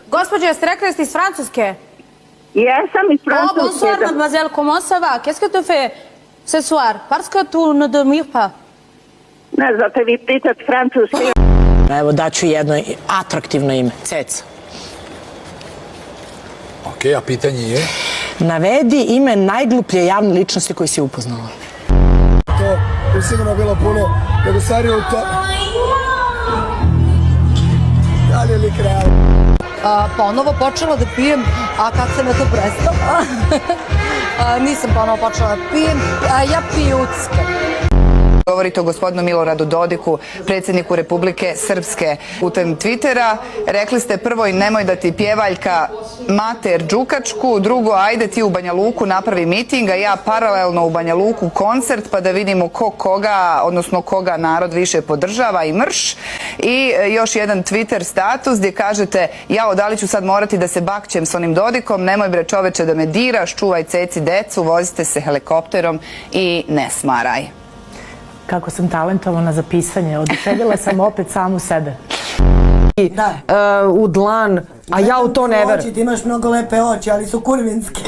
Gospođo, jeste rekli da ste iz Francuske? Jesam iz Francuske. Oh, bonsoir, mademoiselle, comment ça va? Qu'est-ce que tu fais ce soir? Parce que tu ne dormir pas. Ne znate vi pitat francuski. Evo daću jedno atraktivno ime, Ceca. Ok, a pitanje je? Navedi ime najgluplje javne ličnosti koji si upoznala. To je sigurno bilo puno nego stvari u to. Dalje li kraj? Ponovo počela da pijem, a kad sam ja to prestala, nisam ponovo počela da pijem, ja pijuckam. Govorite o gospodinu Miloradu Dodiku, predsjedniku Republike Srpske putem Twittera. Rekli ste prvo i nemoj da ti pjevaljka mater Đukačku, drugo ajde ti u Banja Luku napravi miting, a ja paralelno u Banja Luku koncert pa da vidimo koga, odnosno koga narod više podržava i mrš. I još jedan Twitter status gdje kažete jao da li ću sad morati da se bakćem s onim Dodikom, nemoj bre čoveče da me diraš, čuvaj Ceci decu, vozite se helikopterom i ne smaraj. Kako sam talentovana za pisanje, oduševila sam opet samu sebe. U dlan, a ja u to ne verujem. Ti imaš mnogo lepe oči, ali su kurvinske.